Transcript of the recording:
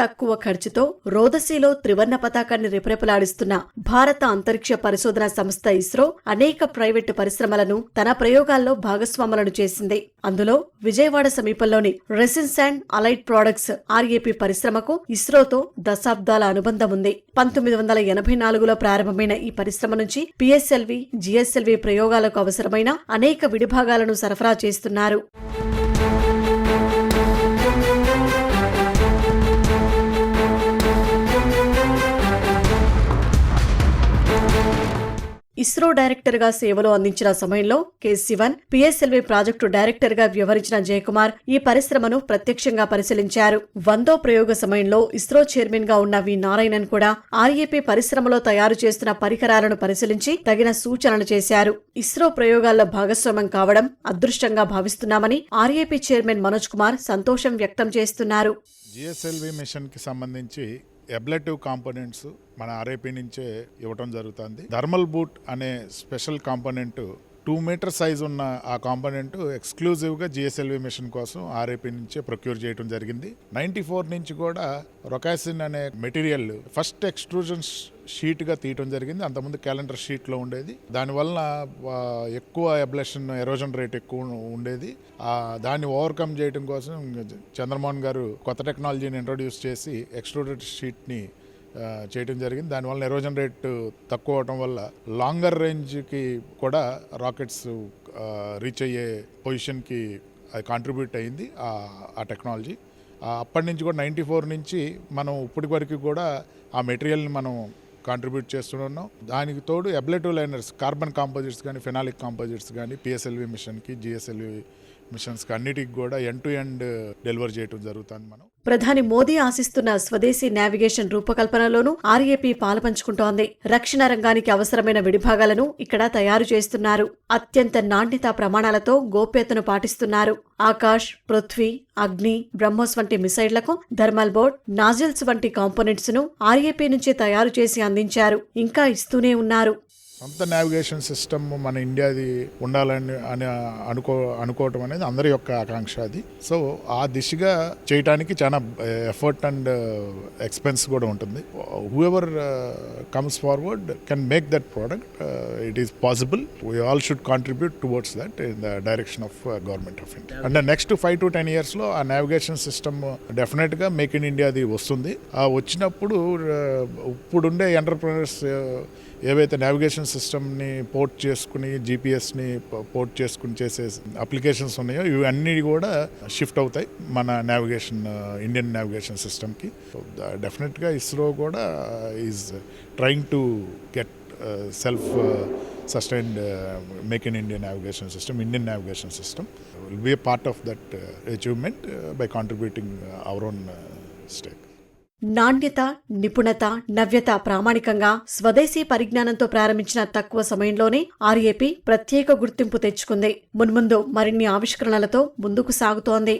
తక్కువ ఖర్చుతో రోదసీలో త్రివర్ణ పతాకాన్ని రెపరెపలాడిస్తున్న భారత అంతరిక్ష పరిశోధన సంస్థ ఇస్రో అనేక ప్రైవేటు పరిశ్రమలను తన ప్రయోగాల్లో భాగస్వాములను చేసింది. అందులో విజయవాడ సమీపంలోని resins and allied products RAP పరిశ్రమకు ఇస్రోతో దశాబ్దాల అనుబంధం ఉంది. 1984లో ప్రారంభమైన ఈ పరిశ్రమ నుంచి PSLV, GSLV ప్రయోగాలకు అవసరమైన అనేక విడిభాగాలను సరఫరా చేస్తున్నారు. ఇస్రో డైరెక్టర్గా సేవలు అందించిన సమయంలో K. శివన్, PSLV ప్రాజెక్టు డైరెక్టర్గా వ్యవహరించిన జయకుమార్ ఈ పరిశ్రమను ప్రత్యక్షంగా పరిశీలించారు. 100వ ప్రయోగ సమయంలో ఇస్రో చైర్మన్ గా ఉన్న వి నారాయణన్ కూడా RAP పరిశ్రమలో తయారు చేస్తున్న పరికరాలను పరిశీలించి తగిన సూచనలు చేశారు. ఇస్రో ప్రయోగాల్లో భాగస్వామ్యం కావడం అదృష్టంగా భావిస్తున్నామని RAP చైర్మన్ మనోజ్ కుమార్ సంతోషం వ్యక్తం చేస్తున్నారు. GSLV మిషన్ కి సంబంధించి అబ్లేటివ్ కాంపోనెంట్స్ మన RAP నుంచే ఇవ్వటం జరుగుతుంది. థర్మల్ బూట్ అనే స్పెషల్ కాంపోనెంట్ 2 మీటర్ సైజ్ ఉన్న ఆ కాంపోనెంట్ ఎక్స్క్లూజివ్గా GSLV మిషన్ కోసం RAP నుంచే ప్రొక్యూర్ చేయడం జరిగింది. 94 నుంచి కూడా రొకాసిన్ అనే మెటీరియల్ ఫస్ట్ ఎక్స్ట్రూజన్ షీట్గా తీయటం జరిగింది. అంతకుముందు క్యాలెండర్ షీట్లో ఉండేది. దానివల్ల ఎక్కువ అబ్లేషన్ ఎరోజన్ రేట్ ఎక్కువ ఉండేది. దాన్ని ఓవర్కమ్ చేయడం కోసం చంద్రమోహన్ గారు కొత్త టెక్నాలజీని ఇంట్రొడ్యూస్ చేసి ఎక్స్ట్రూడెడ్ షీట్ని చేయడం జరిగింది. దానివల్ల ఎరోజన్ రేట్ తక్కువ అవడం వల్ల లాంగర్ రేంజ్కి కూడా రాకెట్స్ రీచ్ అయ్యే పొజిషన్కి అది కాంట్రిబ్యూట్ అయింది ఆ టెక్నాలజీ. అప్పటి నుంచి కూడా 94 నుంచి మనం ఇప్పటి వరకు కూడా ఆ మెటీరియల్ని మనం కాంట్రిబ్యూట్ చేస్తున్నాం. దానికి తోడు అబ్లేటివ్ లైనర్స్, కార్బన్ కాంపోజిట్స్ కానీ, ఫెనాలిక్ కాంపోజిట్స్ కానీ PSLV మిషన్కి, GSLV మిషన్స్కి అన్నిటికి కూడా ఎండ్ టు ఎండ్ డెలివర్ చేయడం జరుగుతుంది. మనం ప్రధాని మోదీ ఆశిస్తున్న స్వదేశీ నావిగేషన్ రూపకల్పనలోనూ RAP పాలుపంచుకుంటోంది. రక్షణ రంగానికి అవసరమైన విడిభాగాలను ఇక్కడ తయారు చేస్తున్నారు. అత్యంత నాణ్యతా ప్రమాణాలతో గోప్యతను పాటిస్తున్నారు. ఆకాష్, పృథ్వీ, అగ్ని, బ్రహ్మోస్ వంటి మిసైళ్లకు థర్మల్ బోర్డ్, నాజిల్స్ వంటి కాంపోనెంట్స్ ను RAP నుంచి తయారు చేసి అందించారు. ఇంకా ఇస్తూనే ఉన్నారు. సొంత నావిగేషన్ సిస్టమ్ మన ఇండియాది ఉండాలని అనుకోవటం అనేది అందరి యొక్క ఆకాంక్ష. అది సో ఆ దిశగా చేయటానికి చాలా ఎఫర్ట్ అండ్ ఎక్స్పెన్స్ కూడా ఉంటుంది. Whoever comes forward can make that product. It is possible. We all should contribute towards that in the direction of government of India. And next 5 to 10 yearsలో ఆ నావిగేషన్ సిస్టమ్ డెఫినెట్గా make in ఇండియాది వస్తుంది. వచ్చినప్పుడు ఇప్పుడుండే entrepreneurs ఏవైతే navigation సిస్టమ్ని port చేసుకుని, GPSని port చేసుకుని చేసే అప్లికేషన్స్ ఉన్నాయో ఇవన్నీ కూడా షిఫ్ట్ అవుతాయి మన నావిగేషన్, ఇండియన్ నావిగేషన్ సిస్టమ్కి. డెఫినెట్గా ఇస్రో కూడా is trying to get self sustained make in Indian navigation system, Indian navigation system will be a part of that achievement by contributing our own stake. నాణ్యత, నిపుణత, నవ్యత ప్రామాణికంగా స్వదేశీ పరిజ్ఞానంతో ప్రారంభించిన తక్కువ సమయంలోనే RAP ప్రత్యేక గుర్తింపు తెచ్చుకుంది. మున్ముందు మరిన్ని ఆవిష్కరణలతో ముందుకు సాగుతోంది.